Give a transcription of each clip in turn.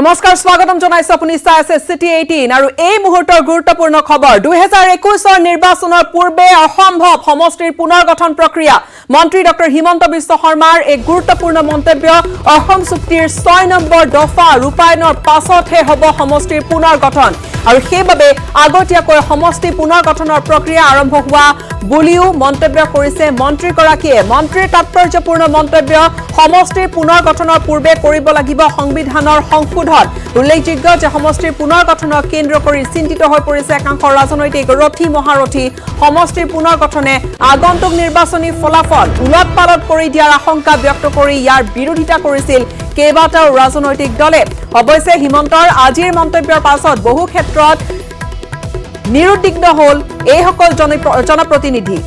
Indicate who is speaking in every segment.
Speaker 1: নমস্কাৰ স্বাগতম জনাইছো আপুনি চাই আছে সিটি 18 আৰু এই মুহূৰ্তৰ গুৰুত্বপূৰ্ণ খবৰ 2021 নিৰ্বাচনৰ পূৰ্বে অসম্ভৱ সমষ্টিৰ পুনৰ্গঠন প্ৰক্ৰিয়া মন্ত্ৰী ডক্টৰ হিমন্ত বিশ্ব শৰ্মাৰ এক গুৰুত্বপূৰ্ণ মন্তব্য অসম চুক্তিৰ 6 নম্বৰ দফা ৰূপায়ণৰ পাছতহে হ'ব সমষ্টিৰ পুনৰ্গঠন আৰু সেইবাবে আগতীয়াকৈ সমষ্টি পুনৰ্গঠনৰ প্ৰক্ৰিয়া আৰম্ভ হোৱা বুলিও মন্তব্য কৰিছে মন্ত্ৰীগৰাকীয়ে মন্ত্ৰীৰ তাৎপৰ্যপূৰ্ণ মন্তব্য সমষ্টিৰ পুনৰ্গঠনৰ পূৰ্বে কৰিব লাগিব সংবিধানৰ সংশোধন উল্লেখযোগ্য যে সমষ্টিৰ পুনৰ্গঠনক কেন্দ্ৰ কৰি চিন্তিত হৈ পৰিছে একাংশ ৰাজনৈতিক ৰথী মহাৰথী সমষ্টিৰ পুনৰ্গঠনে আগন্তুক নিৰ্বাচনী ফলাফল উলটপালট কৰি দিয়াৰ আশংকা ব্যক্ত কৰি ইয়াৰ বিৰোধিতা কৰিছিল কেইবাটাও ৰাজনৈতিক দলে অৱশ্যে হিমন্তৰ আজিৰ মন্তব্যৰ পাছত বহু ক্ষেত্ৰত নিৰুদ্বিগ্ন হল এইসকল জনপ্ৰতিনিধি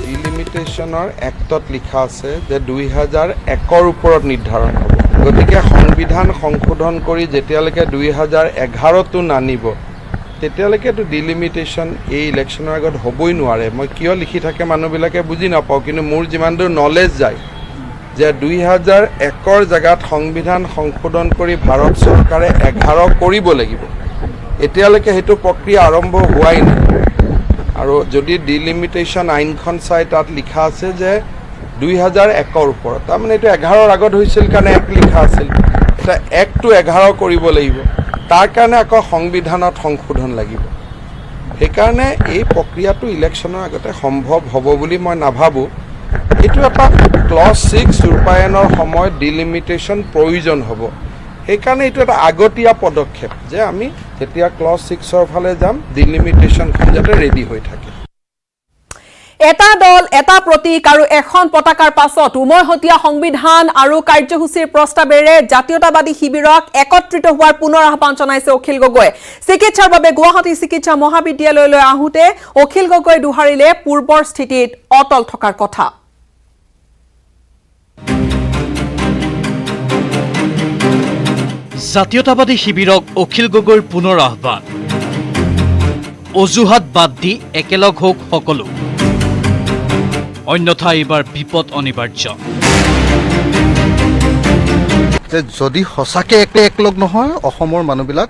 Speaker 2: ডিলিমিটেশনৰ এক্টত লিখা আছে যে 2001ৰ ওপৰত নিৰ্ধাৰণ হ'ব গতিকে সংবিধান সংশোধন কৰি যেতিয়ালৈকে 2011তো নানিব তেতিয়ালৈকেতো ডিলিমিটেশন এই ইলেকশ্যনৰ আগত হ'বই নোৱাৰে মই কিয় লিখি থাকে মানুহবিলাকে বুজি নাপাওঁ কিন্তু মোৰ যিমান দূৰ নলেজ যায় যে 2001ৰ জায়গাত সংবিধান সংশোধন কৰি ভাৰত চৰকাৰে 11 কৰিব লাগিব এতিয়ালৈকে হেতু প্ৰক্ৰিয়া আৰম্ভ হোৱাই নাই আৰু যদি ডিলিমিটেশন আইনখন চাই তাত লিখা আছে যে 2001ৰ ওপৰত তাৰমানে এটো 11ৰ আগত হৈছিল কাৰণে এক লিখা আছিল এটা 1 to 11 কৰিব লাগিব তাৰ কাৰণে আকৌ সংবিধানত সংশোধন লাগিব সেইকাৰণে এই প্ৰক্ৰিয়াটো ইলেকশ্যনৰ আগতে সম্ভৱ হ'ব বুলি মই নাভাবো এটো এটা ক্লজ 6 ৰূপায়ণৰ সময়ত ডিলিমিটেশন প্ৰয়োজন হ'ব সেইকাৰণে এটো এটা আগতীয়া পদক্ষেপ যে আমি যেতিয়া ক্লজ 6ৰ ফালে যাম ডিলিমিটেশনখন যাতে ৰেডি হৈ থাকে
Speaker 1: এটা দল এটা প্ৰতীক আৰু এখন পতাকাৰ পাছত উমৈহতীয়া সংবিধান আৰু কাৰ্যসূচীৰ প্ৰস্তাৱেৰে জাতীয়তাবাদী শিবিৰক একত্ৰিত হোৱাৰ পুনৰ আহ্বান জনাইছে অখিল গগৈ চিকিৎসাৰ বাবে গুৱাহাটী চিকিৎসা মহাবিদ্যালয়লৈ আহোঁতে অখিল গগৈ দুহাৰিলে পূৰ্বৰ স্থিতিত অটল থকাৰ কথা
Speaker 3: জাতীয়তাবাদী শিবিৰক অখিল গগৈৰ পুনৰ আহ্বান অজুহাত বাদ দি একেলগ হোক সকলো অন্যথা এইবাৰ বিপদ অনিবাৰ্য
Speaker 4: যদি সঁচাকে একলগ নহয় অসমৰ মানুহবিলাক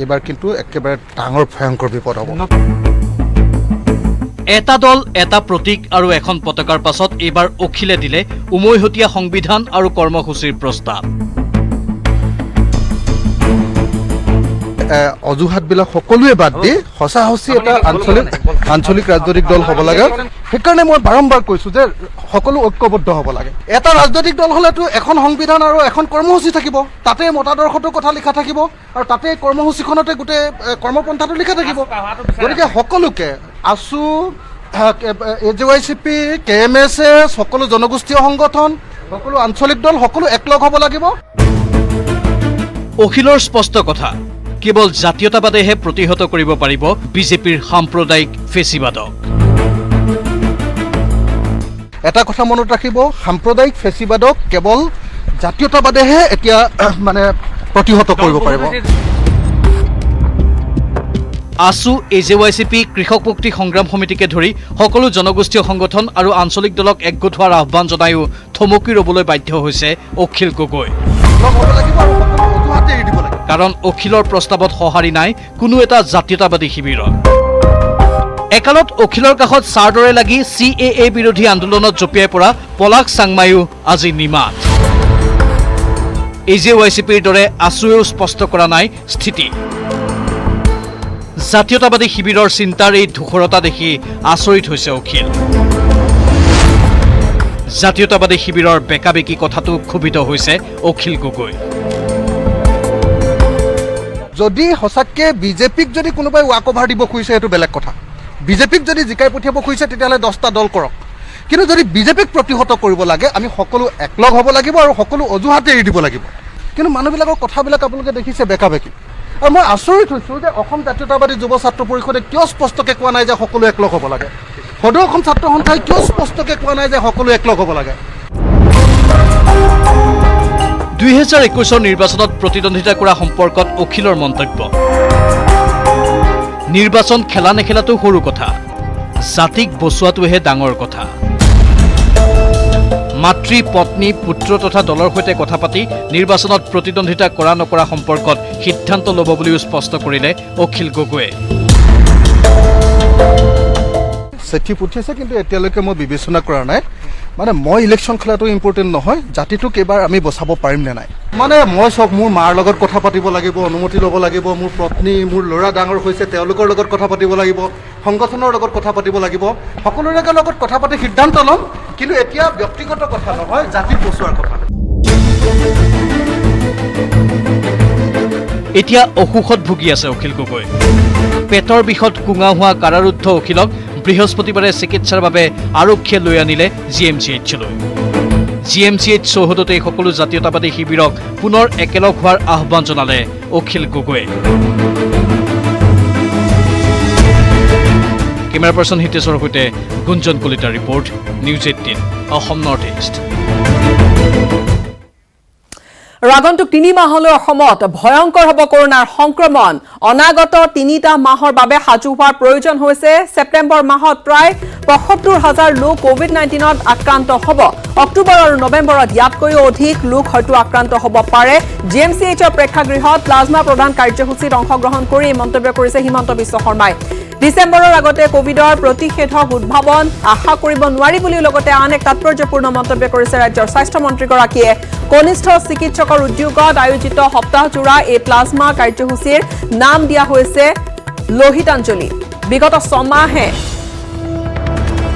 Speaker 4: এইবাৰ কিন্তু একেবাৰে ডাঙৰ ভয়ংকৰ বিপদ হ'ব
Speaker 3: এটা দল এটা প্ৰতীক আৰু এখন পতাকাৰ পাছত এইবাৰ অখিলে দিলে উমৈহতীয়া সংবিধান আৰু কৰ্মসূচীৰ প্ৰস্তাৱ
Speaker 4: অজুহাতবিলাক সকলোৱে বাদ দি সঁচা এটা আঞ্চলিক ৰাজনৈতিক দল হ'ব লাগে সেইকাৰণে মই বাৰম্বাৰ কৈছো যে সকলো ঐক্যবদ্ধ হ'ব লাগে এটা ৰাজনৈতিক দল হ'লেতো এখন সংবিধান আৰু এখন কৰ্মসূচী থাকিব তাতে মতাদৰ্শটোৰ কথা লিখা থাকিব আৰু তাতে কৰ্মসূচীখনতে গোটেই কৰ্মপন্থাটো লিখা থাকিব গতিকে সকলোকে আছু AJYCP KMSA সকলো জনগোষ্ঠীয় সংগঠন সকলো আঞ্চলিক দল সকলো একলগ হ'ব লাগিব
Speaker 3: অখিলৰ স্পষ্ট কথা কেৱল জাতীয়তাবাদেহে প্ৰতিহত কৰিব পাৰিব বিজেপিৰ সাম্প্ৰদায়িক ফেচিবাদক
Speaker 4: এটা কথা মনত ৰাখিব সাম্প্ৰদায়িক ফেচিবাদক কেৱল জাতীয়তাবাদেহে এতিয়া মানে প্ৰতিহত কৰিব পাৰিব
Speaker 3: আসু AJYCP কৃষক মুক্তি সংগ্ৰাম সমিতিকে ধৰি সকলো জনগোষ্ঠীয় সংগঠন আৰু আঞ্চলিক দলক একগোট হোৱাৰ আহ্বান জনায়ো থমকি ৰবলৈ বাধ্য হৈছে অখিল গগৈ কাৰণ অখিলৰ প্ৰস্তাৱত সঁহাৰি নাই কোনো এটা জাতীয়তাবাদী শিবিৰৰ একালত অখিলৰ কাষত চাৰদৰে লাগি CAA বিৰোধী আন্দোলনত জপিয়াই পৰা পলাশ চাংমায়ো আজি নিমাত AJYCPৰ দৰে আসুৱেও স্পষ্ট কৰা নাই স্থিতি জাতীয়তাবাদী শিবিৰৰ চিন্তাৰ এই ধূসৰতা দেখি আচৰিত হৈছে অখিল জাতীয়তাবাদী শিবিৰৰ বেকাবেকি কথাটো ক্ষোভিত হৈছে অখিল গগৈ
Speaker 4: যদি সঁচাকে বিজেপিক যদি কোনোবাই ৱাক অভাৰ দিব খুজিছে সেইটো বেলেগ কথা বিজেপিক যদি জিকাই পঠিয়াব খুজিছে তেতিয়াহ'লে 10টা দল কৰক কিন্তু যদি বিজেপিক প্ৰতিহত কৰিব লাগে আমি সকলো একলগ হ'ব লাগিব আৰু সকলো অজুহাতে এৰি দিব লাগিব কিন্তু মানুহবিলাকৰ কথাবিলাক আপোনালোকে দেখিছে বেকাবেকি আৰু মই আচৰিত হৈছোঁ যে অসম জাতীয়তাবাদী যুৱ ছাত্ৰ পৰিষদে কিয় স্পষ্টকৈ কোৱা নাই যে সকলো একলগ হ'ব লাগে সদৌ অসম ছাত্ৰ সন্থাই কিয় স্পষ্টকৈ কোৱা নাই যে সকলো একলগ হ'ব লাগে
Speaker 3: 2021 নিৰ্বাচনত প্ৰতিদ্বন্দ্বিতা কৰা সম্পৰ্কত অখিলৰ মন্তব্য নিৰ্বাচন খেলা নেখেলাটো সৰু কথা জাতিক বচোৱাটোহে ডাঙৰ কথা মাতৃ পত্নী পুত্ৰ তথা দলৰ সৈতে কথা পাতি নিৰ্বাচনত প্ৰতিদ্বন্দ্বিতা কৰা নকৰা সম্পৰ্কত সিদ্ধান্ত ল'ব বুলিও স্পষ্ট কৰিলে অখিল গগৈয়ে।
Speaker 4: চিঠি পঠিয়াইছে কিন্তু এতিয়ালৈকে মই বিবেচনা কৰা নাই। মানে মই ইলেকশ্যন খেলাটো ইম্পৰ্টেণ্ট নহয়, জাতিটোক এইবাৰ আমি বচাব পাৰিম নে নাই। মানে মই চব মোৰ মাৰ লগত কথা পাতিব লাগিব, অনুমতি ল'ব লাগিব, মোৰ পত্নী মোৰ ল'ৰা ডাঙৰ হৈছে তেওঁলোকৰ লগত কথা পাতিব লাগিব, সংগঠনৰ লগত কথা পাতিব লাগিব, সকলোৰে লগত কথা পাতি সিদ্ধান্ত ল'ম। কিন্তু এতিয়া ব্যক্তিগত কথা নহয়, জাতিক বচোৱাৰ কথা।
Speaker 3: এতিয়া অসুখত ভুগি আছে অখিল গগৈ। পেটৰ বিষত কোঙা হোৱা কাৰাৰুদ্ধ অখিলক বৃহস্পতিবাৰে চিকিৎসাৰ বাবে আৰক্ষীয়ে লৈ আনিলে GMCHলৈ। GMCH চৌহদতে সকলো জাতীয়তাবাদী শিবিৰক পুনৰ একেলগ হোৱাৰ আহ্বান জনালে অখিল গগৈয়ে। কেমেৰা পাৰ্চন হিতেশৰ সৈতে গুঞ্জন কলিতাৰ report, news 18 Assam north east.
Speaker 1: আগন্তুক 3 মাহলৈ অসমত ভয়ংকৰ হ'ব কৰোনাৰ সংক্ৰমণ। অনাগত 3টা মাহৰ বাবে সাজু হোৱাৰ প্ৰয়োজন হৈছে। ছেপ্টেম্বৰ মাহত প্ৰায় ৭৫,০০০ লোক কোভিড-19ত আক্ৰান্ত হ'ব। অক্টোবৰ আৰু নৱেম্বৰত ইয়াতকৈও অধিক লোক হয়তো আক্ৰান্ত হ'ব পাৰে। GMCHৰ প্ৰেক্ষাগৃহত প্লাজমা প্ৰদান কাৰ্যসূচীত অংশগ্ৰহণ কৰি মন্তব্য কৰিছে হিমন্ত বিশ্ব শৰ্মাই। ডিচেম্বৰৰ আগতে কোভিডৰ প্ৰতিষেধক উদ্ভাৱন আশা কৰিব নোৱাৰি বুলিও লগতে আন এক তাৎপৰ্যপূৰ্ণ মন্তব্য কৰিছে ৰাজ্যৰ স্বাস্থ্যমন্ত্ৰীগৰাকীয়ে। কনিষ্ঠ চিকিৎসকৰ উদ্যোগত আয়োজিত সপ্তাহজোৰা এই প্লাজমা কাৰ্যসূচীৰ নাম দিয়া হৈছে লোহিতাঞ্জলি। বিগত ছমাহে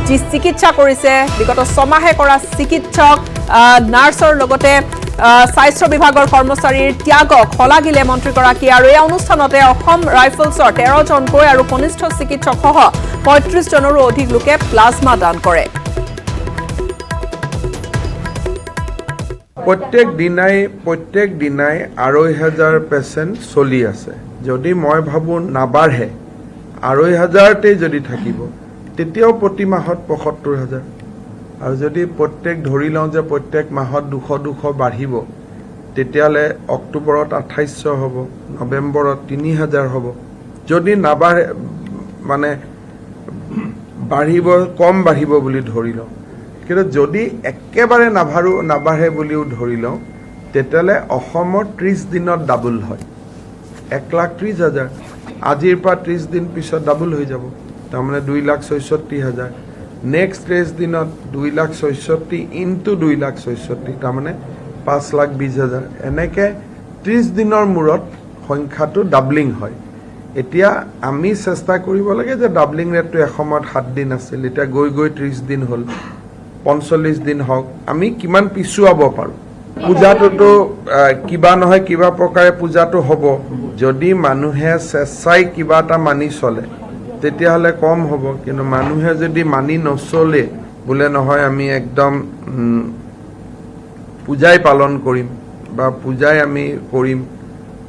Speaker 1: যি চিকিৎসা কৰিছে, বিগত ছমাহে কৰা চিকিৎসক নাৰ্ছৰ লগতে স্বাস্থ্য বিভাগৰ কৰ্মচাৰীৰ ত্যাগক শলাগিলে মন্ত্ৰীগৰাকীয়ে। আৰু এই অনুষ্ঠানতে অসম ৰাইফলছৰ 13 জনকৈ আৰু কনিষ্ঠ চিকিৎসকসহ 35 জনৰো অধিক লোকে প্লাজমা দান কৰে।
Speaker 2: প্ৰত্যেক দিনাই ২৫০০ পেচেণ্ট চলি আছে। যদি মই ভাবোঁ নাবাঢ়ে, ২৫০০তেই যদি থাকিব, তেতিয়াও প্ৰতি মাহত ৭৫,০০০। আৰু যদি ধৰি লওঁ যে প্ৰত্যেক মাহত ২০০ বাঢ়িব, তেতিয়াহ'লে অক্টোবৰত ২৮০০ হ'ব, নৱেম্বৰত ৩০০০ হ'ব। যদি নাবাঢ়ে, মানে কম বাঢ়িব বুলি ধৰি লওঁ, কিন্তু যদি একেবাৰে নাবাঢ়ে বুলিও ধৰি লওঁ, তেতিয়াহ'লে অসমত 30 দিনত ডাবল হয়, ১,৩০,০০০। আজিৰ পৰা 30 দিন পিছত ডাবল হৈ যাব, তাৰমানে 2,৬৪,০০০। নেক্সট 30 দিনত 2,৬৪,০০০ ইনটু 2,৬৪,০০০, তাৰমানে 5,২০,০০০। এনেকৈ 30 দিনৰ মূৰত সংখ্যাটো ডাবলিং হয়। এতিয়া আমি চেষ্টা কৰিব লাগে যে ডাবলিং ৰেটটো এসময়ত 7 দিন আছিল, এতিয়া গৈ 30 দিন হ'ল, 45 দিন হওক, আমি কিমান পিছুৱাব পাৰোঁ। পূজাটোতো কিবা নহয় কিবা প্ৰকাৰে পূজাটো হ'ব। যদি মানুহে স্বেচ্ছাই কিবা এটা মানি চলে, তেতিয়াহ'লে কম হ'ব। কিন্তু মানুহে যদি মানি নচলে, বোলে নহয় আমি একদম পূজাই পালন কৰিম বা পূজাই আমি কৰিম,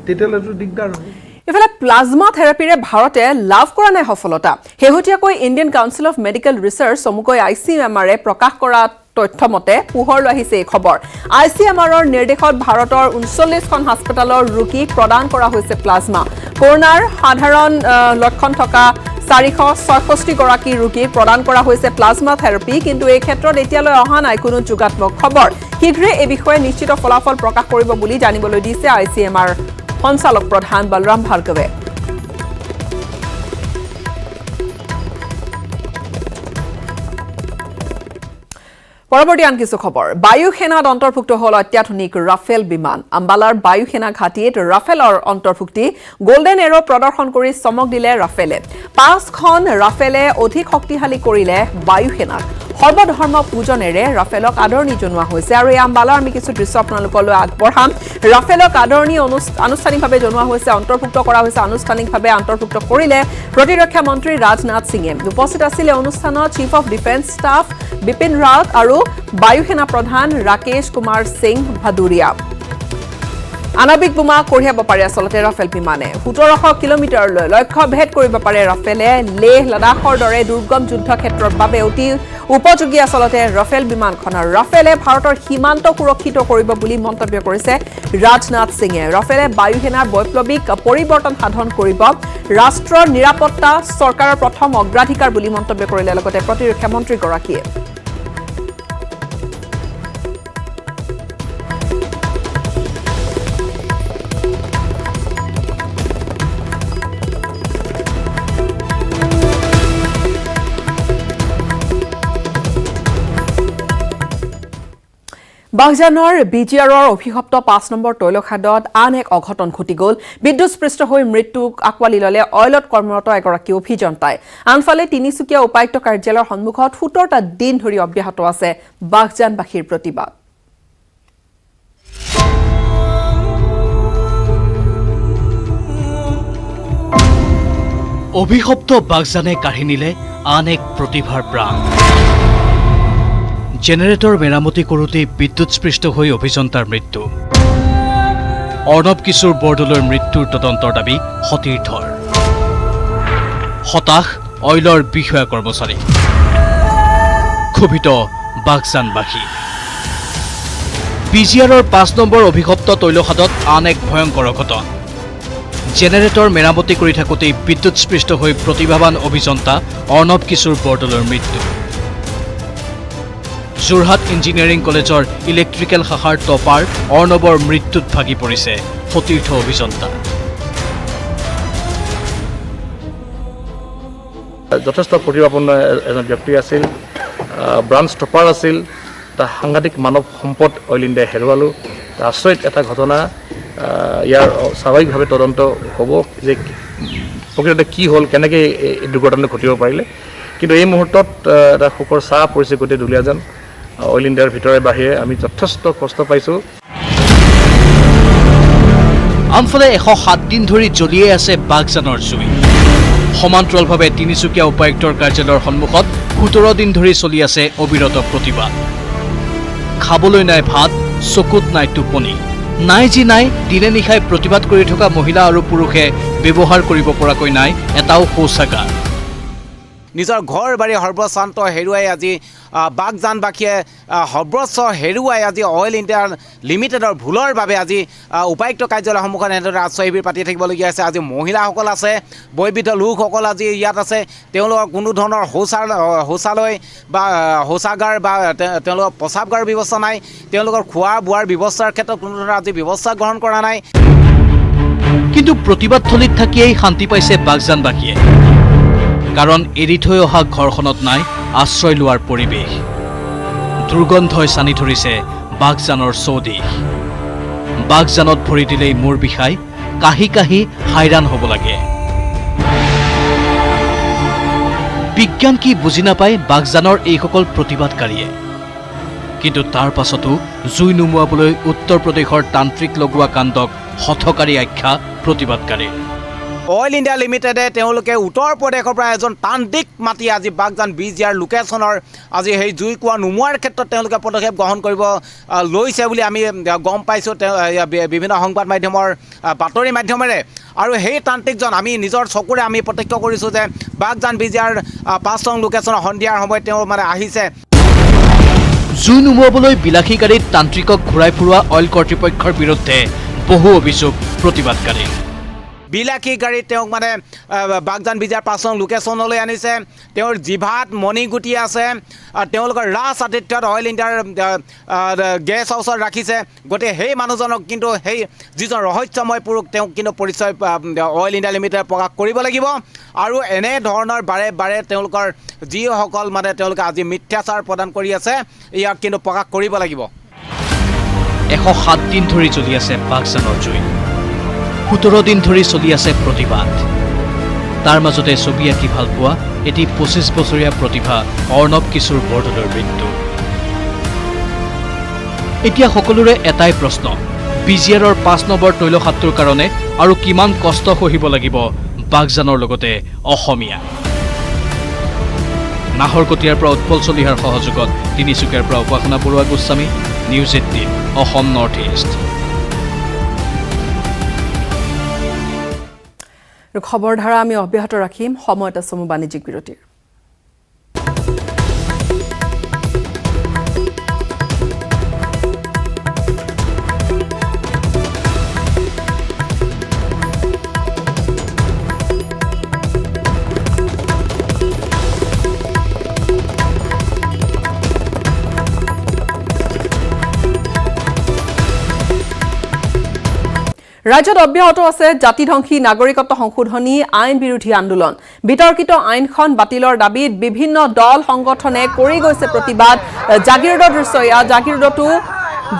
Speaker 2: তেতিয়াহ'লেতো দিগদাৰ হ'ব।
Speaker 1: ইফালে প্লাজমা থেৰাপিৰে ভাৰতে লাভ কৰা নাই সফলতা। শেহতীয়াকৈ Indian council of medical research চমুকৈ ICMR-এ প্ৰকাশ কৰা তথ্য মতে পোহৰলৈ আহিছে এই খবৰ। ICMR-ৰ নিৰ্দেশত ভাৰতৰ 39খন হাস্পতালৰ ৰোগীক প্ৰদান কৰা হৈছে প্লাজমা। কৰোনাৰ সাধাৰণ লক্ষণ থকা 466 গৰাকী ৰোগীক প্ৰদান কৰা হৈছে প্লাজমা থেৰাপি। কিন্তু এই ক্ষেত্ৰত এতিয়ালৈ অহা নাই কোনো যোগাত্মক খবৰ। শীঘ্ৰে এই বিষয়ে নিশ্চিত ফলাফল প্ৰকাশ কৰিব বুলি জানিবলৈ দিছে ICMR সঞ্চালক প্ৰধান বলৰাম ভাৰ্গৱে। পৰৱৰ্তী আন কিছু খবৰ। বায়ু সেনাত অন্তৰ্ভুক্ত হ'ল অত্যাধুনিক ৰাফেল বিমান। আম্বালাৰ বায়ু সেনা ঘাটিত ৰাফেলৰ অন্তৰ্ভুক্তি গোল্ডেন এৰ' প্ৰদৰ্শন কৰি চমক দিলে ৰাফেলে। 5খন ৰাফেলে অধিক শক্তিশালী কৰিলে বায়ু সেনাক। সৰ্বধৰ্ম পূজনেৰে ৰাফেলক আদৰণি জনোৱা হৈছে। আৰু এই আম্বালাৰ আমি কিছু দৃশ্য আপোনালোকলৈ আগবঢ়াম। ৰাফেলক আদৰণি আনুষ্ঠানিকভাৱে জনোৱা হৈছে, অন্তৰ্ভুক্ত কৰা হৈছে। আনুষ্ঠানিকভাৱে অন্তৰ্ভুক্ত কৰিলে প্ৰতিৰক্ষা মন্ত্ৰী ৰাজনাথ সিঙে। উপস্থিত আছিলে অনুষ্ঠানত chief of defence staff Bipin Rawat আৰু বায়ু সেনা প্ৰধান ৰাকেশ কুমাৰ সিং ভাদুৰিয়া। আণৱিক বোমা কঢ়িয়াব পাৰে আচলতে ৰাফেল বিমানে। 1700 কিলোমিটাৰলৈ লক্ষ্য ভেদ কৰিব পাৰে ৰাফেলে। লেহ লাডাখৰ দৰে দুৰ্গম যুদ্ধক্ষেত্ৰৰ বাবে অতি উপযোগী আচলতে ৰাফেল বিমানখন। আৰু ৰাফেলে ভাৰতৰ সীমান্ত সুৰক্ষিত কৰিব বুলি মন্তব্য কৰিছে ৰাজনাথ সিঙে। ৰাফেলে বায়ু সেনাৰ বৈপ্লৱিক পৰিৱৰ্তন সাধন কৰিব। ৰাষ্ট্ৰৰ নিৰাপত্তা চৰকাৰৰ প্ৰথম অগ্ৰাধিকাৰ বুলি মন্তব্য কৰিলে লগতে প্ৰতিৰক্ষা মন্ত্ৰীগৰাকীয়ে। বাগজানৰ বিজিআৰৰ অভিশপ্ত 5 নম্বৰ তৈলখাদত আন এক অঘটন ঘটি গ'ল। বিদ্যুৎস্পৃষ্ট হৈ মৃত্যুক আঁকোৱালি ল'লে অইলত কৰ্মৰত এগৰাকী অভিযন্তাই। আনফালে তিনিচুকীয়া উপায়ুক্ত কাৰ্যালয়ৰ সন্মুখত 17টা দিন ধৰি অব্যাহত আছে বাগজানবাসীৰ প্ৰতিবাদ।
Speaker 3: অভিশপ্ত বাগজানে কাঢ়ি নিলে আন এক প্ৰতিভাৰ প্ৰাণ। জেনেৰেটৰ মেৰামতি কৰোঁতে বিদ্যুৎস্পৃষ্ট হৈ অভিযন্তাৰ মৃত্যু। অৰ্ণৱ কিশোৰ বৰদলৈৰ মৃত্যুৰ তদন্তৰ দাবী সতীৰ্থৰ। হতাশ অইলৰ বিষয়া কৰ্মচাৰী। ক্ষোভিত বাগজানবাসী। বিজিআৰৰ 5 নম্বৰ অভিশপ্ত তৈলখাদত আন এক ভয়ংকৰ অঘটন। জেনেৰেটৰ মেৰামতি কৰি থাকোঁতেই বিদ্যুৎস্পৃষ্ট হৈ প্ৰতিভাৱান অভিযন্তা অৰ্ণৱ কিশোৰ বৰদলৈৰ মৃত্যু। যোৰহাট ইঞ্জিনিয়াৰিং কলেজৰ ইলেক্ট্ৰিকেল শাখাৰ টপাৰ অৰ্ণৱৰ মৃত্যুত ভাগি পৰিছে সতীৰ্থ অভিযন্তা।
Speaker 5: যথেষ্ট প্ৰতিভাপন্ন এজন ব্যক্তি আছিল, ব্ৰাঞ্চ টপাৰ আছিল, এটা সাংঘাতিক মানৱ সম্পদ অইল ইণ্ডিয়াই হেৰুৱালোঁ। আচৰিত এটা ঘটনা। ইয়াৰ স্বাভাৱিকভাৱে তদন্ত হ'ব যে প্ৰকৃততে কি হ'ল, কেনেকৈ এই দুৰ্ঘটনা ঘটিব পাৰিলে। কিন্তু এই মুহূৰ্তত এটা শোকৰ ছাঁ পৰিছে গোটেই দুলীয়াজান। অইল ইণ্ডিয়াৰ ভিতৰে বাহিৰে আমি যথেষ্ট কষ্ট পাইছোঁ।
Speaker 3: আনফালে 107 দিন ধৰি জ্বলিয়ে আছে বাগজানৰ জুই। সমান্তৰালভাৱে তিনিচুকীয়া উপায়ুক্তৰ কাৰ্যালয়ৰ সন্মুখত 17 দিন ধৰি চলি আছে অবিৰত প্ৰতিবাদ। খাবলৈ নাই ভাত, চকুত নাই টোপনি। নাই যি নাই, দিনে নিশাই প্ৰতিবাদ কৰি থকা মহিলা আৰু পুৰুষে ব্যৱহাৰ কৰিব পৰাকৈ নাই এটাও শৌচাগাৰ।
Speaker 6: নিজৰ ঘৰ বাৰী সৰ্বস্বান্ত হেৰুৱাই আজি বাগজানবাসীয়ে সৰ্বস্ব হেৰুৱাই আজি অইল ইণ্ডিয়া লিমিটেডৰ ভুলৰ বাবে আজি উপায়ুক্ত কাৰ্যালয়ৰ সন্মুখত এনেদৰে আশ্ৰয় শিবিৰ পাতি থাকিবলগীয়া হৈছে। আজি মহিলাসকল আছে, বয়োবৃদ্ধ লোকসকল আজি ইয়াত আছে। তেওঁলোকৰ কোনো ধৰণৰ শৌচালয় বা শৌচাগাৰ বা তেওঁলোকৰ প্ৰস্ৰাৱগাৰৰ ব্যৱস্থা নাই। তেওঁলোকৰ খোৱা বোৱাৰ ব্যৱস্থাৰ ক্ষেত্ৰত কোনো ধৰণৰ আজি ব্যৱস্থা গ্ৰহণ কৰা নাই।
Speaker 3: কিন্তু প্ৰতিবাদথলীত থাকিয়েই শান্তি পাইছে বাগজানবাসীয়ে। কাৰণ এৰি থৈ অহা ঘৰখনত নাই আশ্ৰয় লোৱাৰ পৰিৱেশ। দুৰ্গন্ধই চানি ধৰিছে বাগজানৰ চৌদিশ। বাগজানত ভৰি দিলেই মূৰ বিষাই, কাহি কাহি হাইৰাণ হ'ব লাগে। বিজ্ঞান কি বুজি নাপায় বাগজানৰ এইসকল প্ৰতিবাদকাৰীয়ে। কিন্তু তাৰ পাছতো জুই নুমুৱাবলৈ উত্তৰ প্ৰদেশৰ তান্ত্ৰিক লগোৱা কাণ্ডক হঠকাৰী আখ্যা প্ৰতিবাদকাৰী।
Speaker 6: অইল ইণ্ডিয়া লিমিটেডে তেওঁলোকে উত্তৰ প্ৰদেশৰ পৰা এজন তান্ত্ৰিক মাতি আজি বাগজান বিজিআৰ লোকেশ্যনৰ আজি সেই জুইকুৰা নুমুৱাৰ ক্ষেত্ৰত তেওঁলোকে পদক্ষেপ গ্ৰহণ কৰিব লৈছে বুলি আমি গম পাইছোঁ বিভিন্ন সংবাদ মাধ্যমৰ বাতৰি মাধ্যমেৰে। আৰু সেই তান্ত্ৰিকজন আমি নিজৰ চকুৰে আমি প্ৰত্যক্ষ কৰিছোঁ যে বাগজান বিজিআৰ 5 নং লোকেশ্যনৰ সন্ধিয়াৰ সময়ত তেওঁ মানে আহিছে।
Speaker 3: জুই নুমুৱাবলৈ বিলাসী গাড়ীত তান্ত্ৰিকক ঘূৰাই ফুৰোৱা অইল কৰ্তৃপক্ষৰ বিৰুদ্ধে বহু অভিযোগ প্ৰতিবাদকাৰী।
Speaker 6: বিলাসী গাড়ীত তেওঁক মানে বাগজান বিজিআৰ 5 নং লোকেশ্যনলৈ আনিছে। তেওঁৰ জিভাত মণিগুটি আছে। তেওঁলোকৰ ৰাজ আতিথ্যত অইল ইণ্ডিয়াৰ গেষ্ট হাউচত ৰাখিছে। গতিকে সেই মানুহজনক কিন্তু সেই যিজন ৰহস্যময় পুৰুষ তেওঁক কিন্তু পৰিচয় অইল ইণ্ডিয়া লিমিটেডে প্ৰকাশ কৰিব লাগিব। আৰু এনেধৰণৰ বাৰে বাৰে তেওঁলোকৰ যিসকল মানে তেওঁলোকে আজি মিথ্যাচাৰ প্ৰদান কৰি আছে ইয়াক কিন্তু প্ৰকাশ কৰিব লাগিব।
Speaker 3: 107 দিন ধৰি চলি আছে বাগজানৰ জুই। 17 দিন ধৰি চলি আছে প্ৰতিবাদ। তাৰ মাজতে ছবি আঁকি ভাল পোৱা এটি 25 বছৰীয়া প্ৰতিভা অৰ্ণৱ কিশোৰ বৰদলৈৰ মৃত্যু। এতিয়া সকলোৰে এটাই প্ৰশ্ন, বিজিআৰৰ 5 নম্বৰ তৈলখাদটোৰ কাৰণে আৰু কিমান কষ্ট সহিব লাগিব বাগজানৰ লগতে অসমীয়া। নাহৰকটীয়াৰ পৰা উৎপল চলিহাৰ সহযোগত তিনিচুকীয়াৰ পৰা Upasana Baruah Goswami, news 18 Assam north east.
Speaker 1: খবৰ ধাৰা আমি অব্যাহত ৰাখিম। সময়ত চমু বাণিজ্যিক বিৰতিৰ। ৰাজ্যত অব্যাহত আছে জাতিধ্বংসী নাগৰিকত্ব সংশোধনী আইন বিৰোধী আন্দোলন। বিতৰ্কিত আইনখন বাতিলৰ দাবীত বিভিন্ন দল সংগঠনে কৰি গৈছে প্ৰতিবাদ। জাগিৰোডৰ দৃশ্য, জাগিৰোডতো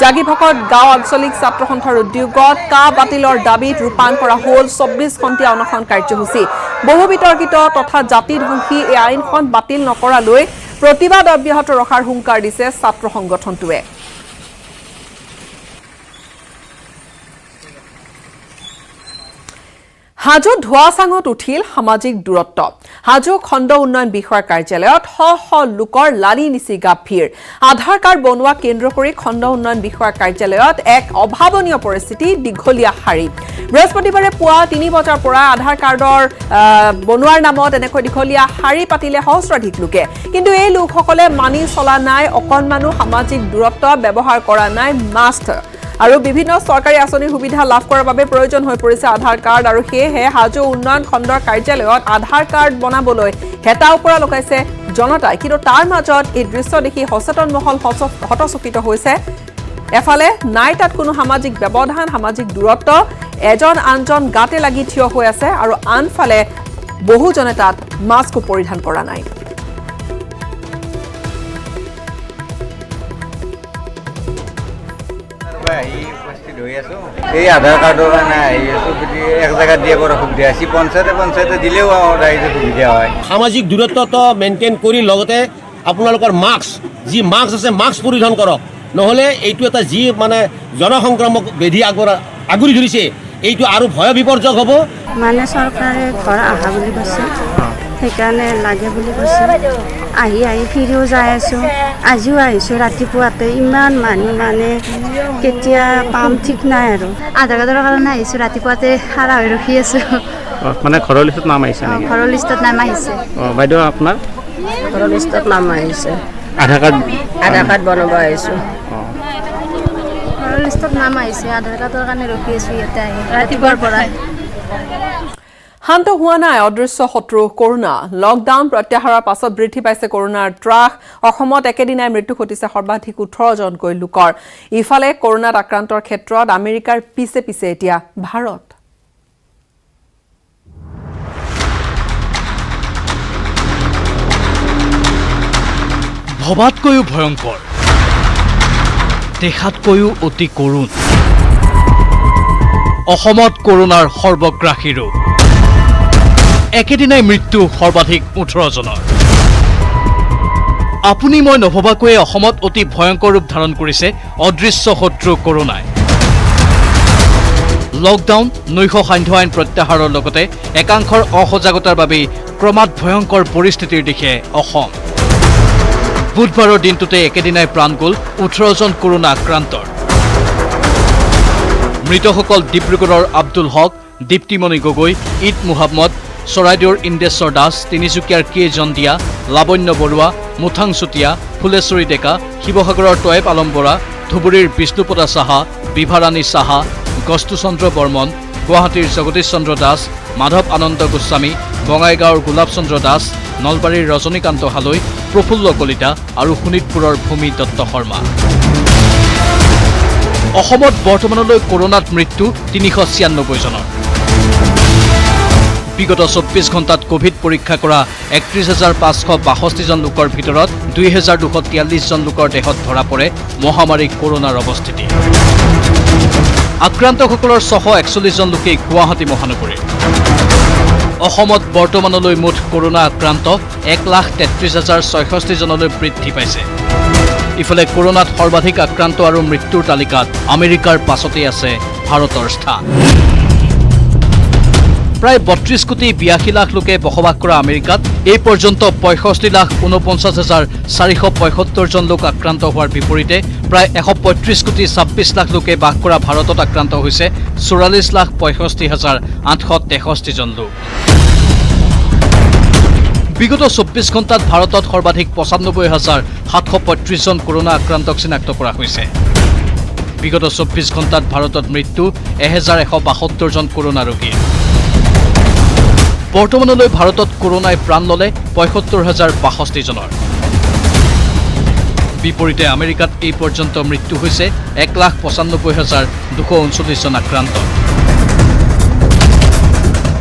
Speaker 1: জাগিভকত গাঁও আঞ্চলিক ছাত্ৰ সন্থাৰ উদ্যোগত কা বাতিলৰ দাবীত ৰূপায়ণ কৰা হ'ল 24 ঘণ্টীয়া অনশন কাৰ্যসূচী। বহু বিতৰ্কিত তথা জাতিধ্বংসী এই আইনখন বাতিল নকৰালৈ প্ৰতিবাদ অব্যাহত ৰখাৰ হুংকাৰ দিছে ছাত্ৰ সংগঠনটোৱে। হাজোত ধোৱাচাঙত উঠিল সামাজিক দূৰত্ব। হাজো খণ্ড উন্নয়ন বিষয়াৰ কাৰ্যালয়ত শ শ লোকৰ লানি নিচিগা ভিৰ। আধাৰ কাৰ্ড বনোৱা কেন্দ্ৰ কৰি খণ্ড উন্নয়ন বিষয়াৰ কাৰ্যালয়ত এক অভাৱনীয় পৰিস্থিতি, দীঘলীয়া শাৰী। বৃহস্পতিবাৰে পুৱা 3 বজাৰ পৰা আধাৰ কাৰ্ডৰ বনোৱাৰ নামত এনেকৈ দীঘলীয়া শাৰী পাতিলে সহস্ৰাধিক লোকে। কিন্তু এই লোকসকলে মানি চলা নাই অকণমানো সামাজিক দূৰত্ব, ব্যৱহাৰ কৰা নাই মাস্ক। আৰু বিভিন্ন চৰকাৰী আঁচনিৰ সুবিধা লাভ কৰাৰ বাবে প্ৰয়োজন হৈ পৰিছে আধাৰ কাৰ্ড। আৰু সেয়েহে হাজো উন্নয়ন খণ্ডৰ কাৰ্যালয়ত আধাৰ কাৰ্ড বনাবলৈ হেতা ওপৰা লগাইছে জনতাই। কিন্তু তাৰ মাজত এই দৃশ্য দেখি সচেতন মহল হতচকিত হৈছে। এফালে নাই তাত কোনো সামাজিক ব্যৱধান, সামাজিক দূৰত্ব, এজন আনজন গাতে লাগি থিয় হৈ আছে আৰু আনফালে বহুজনে তাত মাস্কো পৰিধান কৰা নাই।
Speaker 7: এই আধাৰ কাৰ্ডৰ কাৰণে আহি আছো, এক জেগাত দিয়ে বৰ অসুবিধা আছে। পঞ্চায়তে দিলেও ৰাইজৰ সুবিধা হয়।
Speaker 8: সামাজিক দূৰত্বটো মেইনটেইন কৰি লগতে আপোনালোকৰ মাস্ক, যি মাস্ক আছে মাস্ক পৰিধান কৰক, নহ'লে এইটো এটা যি মানে জনসংক্ৰামক ব্যাধি আগুৰি ধৰিছে, এইটো আৰু ভয় বিপৰ্যক হ'ব।
Speaker 9: মানে চৰকাৰে ঘৰ আহা বুলি কৈছে, সেইকাৰণে লাগে বুলি কৈছে। আহি ফিৰিও যাই আছোঁ, আজিও আহিছোঁ ৰাতিপুৱাতে। ইমান মানুহ মানে কেতিয়া পাম ঠিক নাই আৰু। আধাৰ কাৰ্ডৰ কাৰণে আহিছোঁ, ৰাতিপুৱাতে খাৰা হৈ ৰখি আছোঁ।
Speaker 5: মানে ঘৰৰ লিষ্টত নাম আহিছে নেকি?
Speaker 9: ঘৰৰ লিষ্টত নাম আহিছে।
Speaker 5: বাইদেউ আপোনাৰ
Speaker 9: ঘৰৰ লিষ্টত নাম আহিছে।
Speaker 5: আধাৰ কাৰ্ড
Speaker 9: বনাব আহিছোঁ। ঘৰৰ লিষ্টত নাম আহিছে, আধাৰ কাৰ্ডৰ কাৰণে ৰখি আছোঁ ইয়াতে আহি ৰাতিপুৱাৰ পৰাই।
Speaker 1: শান্ত হোৱা নাই অদৃশ্য শত্ৰু কৰোনা। লকডাউন প্ৰত্যাহাৰৰ পাছত বৃদ্ধি পাইছে কৰোনাৰ ত্ৰাস। অসমত একেদিনাই মৃত্যু ঘটিছে সৰ্বাধিক 18 জনকৈ লোকৰ। ইফালে কৰোনাত আক্ৰান্তৰ ক্ষেত্ৰত আমেৰিকাৰ পিছে পিছে এতিয়া ভাৰত।
Speaker 3: ভবাতকৈও ভয়ংকৰ, দেখাতকৈও অতি কৰুণ। অসমত কৰোনাৰ সৰ্বগ্ৰাসী ৰোগ। একেদিনাই মৃত্যু সৰ্বাধিক 18 জনৰ। আপুনি মই নভবাকৈয়ে অসমত অতি ভয়ংকৰ ৰূপ ধাৰণ কৰিছে অদৃশ্য শত্ৰু কৰোনাই। লকডাউন, নৈশ সান্ধ্য আইন প্ৰত্যাহাৰৰ লগতে একাংশৰ অসজাগতাৰ বাবেই ক্ৰমাৎ ভয়ংকৰ পৰিস্থিতিৰ দিশে অসম। বুধবাৰৰ দিনটোতে একেদিনাই প্ৰাণ গ'ল 18 জন কৰোনা আক্ৰান্তৰ। মৃতসকল ডিব্ৰুগড়ৰ আব্দুল হক, দীপ্তিমণি গগৈ, ঈদ মুহাম্মদ, চৰাইদেউৰ ইন্দেশ্বৰ দাস, তিনিচুকীয়াৰ কে জন্দিয়া, লাবণ্য বৰুৱা, মুথাং চুতীয়া, ফুলেশ্বৰী ডেকা, শিৱসাগৰৰ তয়েব আলম বৰা, ধুবুৰীৰ বিষ্ণুপদা সাহা, বিভাৰাণী সাহা, গস্তুচন্দ্ৰ বৰ্মন, গুৱাহাটীৰ জগদীশ চন্দ্ৰ দাস, মাধৱ আনন্দ গোস্বামী, বঙাইগাঁৱৰ গোলাপ চন্দ্ৰ দাস, নলবাৰীৰ ৰজনীকান্ত হালৈ, প্ৰফুল্ল কলিতা আৰু শোণিতপুৰৰ ভূমি দত্ত শৰ্মা। অসমত বৰ্তমানলৈ কৰোনাত মৃত্যু 396 জনৰ। বিগত 24 ঘণ্টাত কোভিড পৰীক্ষা কৰা 31,562 জন লোকৰ ভিতৰত 2,243 জন লোকৰ দেহত ধৰা পৰে মহামাৰী কৰোনাৰ অৱস্থিতি। আক্ৰান্তসকলৰ 641 জন লোকেই গুৱাহাটী মহানগৰীৰ। অসমত বৰ্তমানলৈ মুঠ কৰোনা আক্ৰান্ত 1,33,066 জনলৈ বৃদ্ধি পাইছে। ইফালে কৰোনাত সৰ্বাধিক আক্ৰান্ত আৰু মৃত্যুৰ তালিকাত আমেৰিকাৰ পাছতেই আছে ভাৰতৰ স্থান। প্ৰায় 32 কোটি 82 লাখ লোকে বসবাস কৰা আমেৰিকাত এই পৰ্যন্ত 65,49,475 জন লোক আক্ৰান্ত হোৱাৰ বিপৰীতে প্ৰায় 135 কোটি 26 লাখ লোকে বাস কৰা ভাৰতত আক্ৰান্ত হৈছে 44,65,863 জন লোক। বিগত 24 ঘণ্টাত ভাৰতত সৰ্বাধিক 95,735 জন কৰোনা আক্ৰান্তক চিনাক্ত কৰা হৈছে। বিগত 24 ঘণ্টাত ভাৰতত মৃত্যু 1,172 জন কৰোনা ৰোগীৰ। বৰ্তমানলৈ ভাৰতত কৰোনাই প্ৰাণ ল'লে 75,062 জনৰ। বিপৰীতে আমেৰিকাত এই পৰ্যন্ত মৃত্যু হৈছে 1,95,239 জন আক্ৰান্ত।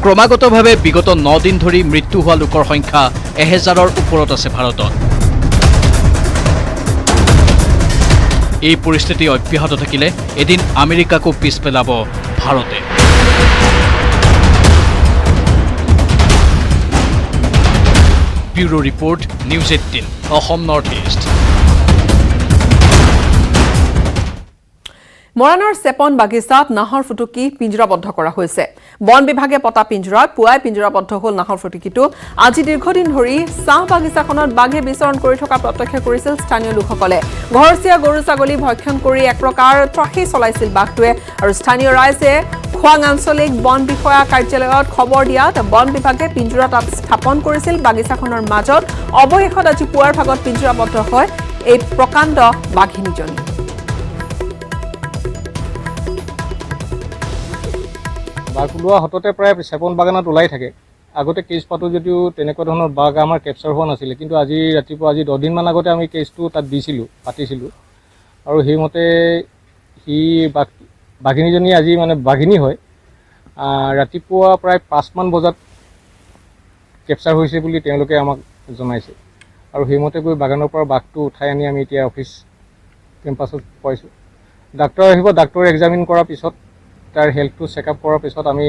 Speaker 3: ক্ৰমাগতভাৱে বিগত 9 দিন ধৰি মৃত্যু হোৱা লোকৰ সংখ্যা 1000ৰ ওপৰত আছে ভাৰতত। এই পৰিস্থিতি অব্যাহত থাকিলে এদিন আমেৰিকাকো পিছ পেলাব ভাৰতে। Bureau report, news 18, Assam north east.
Speaker 1: মৰাণৰ চেপন বাগিচাত নাহৰ ফুটুকি পিঞ্জৰাবদ্ধ কৰা হৈছে। বন বিভাগে পতা পিঞ্জৰাত পুৱাই পিঞ্জৰাবদ্ধ হ'ল নাহৰ ফুটুকিটো। আজি দীৰ্ঘদিন ধৰি চাহ বাগিচাখনত বাঘে বিচৰণ কৰি থকা প্ৰত্যক্ষ কৰিছিল স্থানীয় লোকসকলে। ঘৰচীয়া গৰু ছাগলী ভক্ষণ কৰি এক প্ৰকাৰ ত্ৰাহি চলাইছিল বাঘটোৱে আৰু স্থানীয় ৰাইজে খোৱাং আঞ্চলিক বন বিষয়া কাৰ্যালয়ত খবৰ দিয়াত বন বিভাগে পিঞ্জৰা তাত স্থাপন কৰিছিল। বাগিচাখনৰ মাজত অৱশেষত আজি পুৱাৰ ভাগত পিঞ্জৰাবদ্ধ হয় এই প্ৰকাণ্ড বাঘিনীজনী।
Speaker 10: বাঘ ওলোৱা হততে প্ৰায় চেপন বাগানত ওলাই থাকে। আগতে কেছ পাতো যদিও তেনেকুৱা ধৰণৰ বাঘ আমাৰ কেপচাৰ হোৱা নাছিলে, কিন্তু আজি ৰাতিপুৱা 10 দিনমান আগতে আমি কেছটো তাত পাতিছিলোঁ আৰু সেইমতে সি বাঘিনীজনী আজি মানে বাঘিনী হয়। ৰাতিপুৱা প্ৰায় 5মান বজাত কেপচাৰ হৈছে বুলি তেওঁলোকে আমাক জনাইছে আৰু সেইমতে গৈ বাগানৰ পৰা বাঘটো উঠাই আনি আমি এতিয়া অফিচ কেম্পাছত পাইছোঁ। ডাক্তৰ আহিব, ডাক্তৰে এক্সামিন কৰাৰ পিছত তাৰ হেল্থটো চেকআপ কৰাৰ পিছত আমি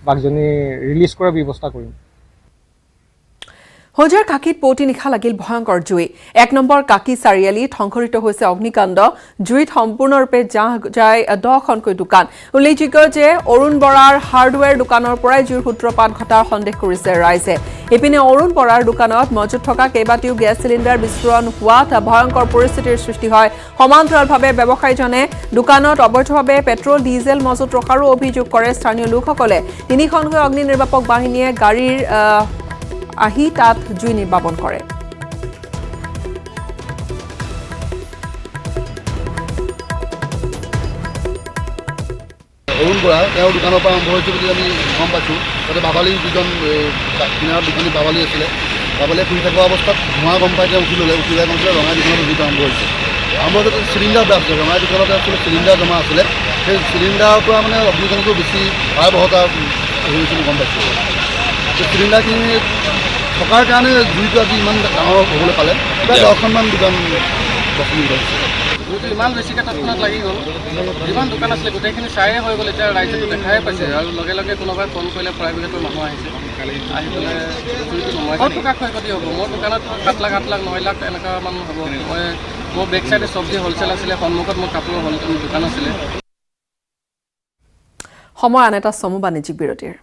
Speaker 10: বাঘজনী ৰিলিজ কৰাৰ ব্যৱস্থা কৰিম।
Speaker 1: হোজাৰ কাকিত পুৱতি নিশা লাগিল ভয়ংকৰ জুই। 1 নম্বৰ কাকি চাৰিআলিত সংঘটিত হৈছে অগ্নিকাণ্ড। জুইত সম্পূৰ্ণৰূপে জাহ যায় 10খনকৈ দোকান। উল্লেখযোগ্য যে অৰুণ বৰাৰ হাৰ্ডৱেৰ দোকানৰ পৰাই জুইৰ সূত্ৰপাত ঘটাৰ সন্দেহ কৰিছে ৰাইজে। ইপিনে অৰুণ বৰাৰ দোকানত মজুত থকা কেইবাটিও গেছ চিলিণ্ডাৰ বিস্ফোৰণ হোৱাত ভয়ংকৰ পৰিস্থিতিৰ সৃষ্টি হয়। সমান্তৰালভাৱে ব্যৱসায়ীজনে দোকানত অবৈধভাৱে পেট্ৰল ডিজেল মজুত ৰখাৰো অভিযোগ কৰে স্থানীয় লোকসকলে। 3খনকৈ অগ্নি নিৰ্বাপক বাহিনীয়ে গাড়ীৰ আহি তাত জুই নিৰ্বাপন কৰে।
Speaker 4: অৰুণ বৰা তেওঁৰ দোকানৰ পৰা আৰম্ভ হৈছে বুলি আমি গম পাইছোঁ। তাতে বাবালী যিজন কিনাৰত দোকানী বাবালী আছিলে, বাবালীয়ে শুই থকা অৱস্থাত ধোঁৱা গম পাই তেওঁ উঠি ল'লে। উঠি যাই গম পাইছে ৰঙাই দোকানত জুইটো আৰম্ভ হৈছে। আৰম্ভ হওঁতে চিলিণ্ডাৰ ব্লাষ্ট হৈছে। ৰঙাই দোকানতে আচলতে চিলিণ্ডাৰ জমা আছিলে। সেই চিলিণ্ডাৰৰ পৰা মানে অগ্নিকাণ্ডটো বেছি ভয়াৱহতা হেৰি হৈছিল গম পাইছোঁ। চিলিণ্ডাৰখিনি থকাৰ কাৰণে জুইটো আজি ইমান ডাঙৰ হ'বলৈ পালে। প্ৰায় 10খনমান দোকান বসনি হৈছে।
Speaker 10: জুইটো ইমান বেছিকৈ তৎক্ষণাত লাগি গ'ল, যিমান দোকান আছিলে গোটেইখিনি চায়ে হৈ গ'ল। এতিয়া ৰাইজেতো দেখাই পাইছে আৰু লগে লগে কোনোবাই ফোন কৰিলে ফায়াৰ ব্ৰিগেডৰ মানুহ আহিছে, আহি পেলাই জুইটো নমাই বহুত টকা ক্ষয়ক্ষতি হ'ব। মোৰ দোকানত 7 লাখ 8 লাখ 9 লাখ এনেকুৱা মানুহ হ'ব। মোৰ বেক চাইডে চব্জি হ'লচেল আছিলে, সন্মুখত মোৰ কাপোৰৰ দোকান আছিলে।
Speaker 1: সময় আন এটা চমু বাণিজ্যিক বিৰতিৰ।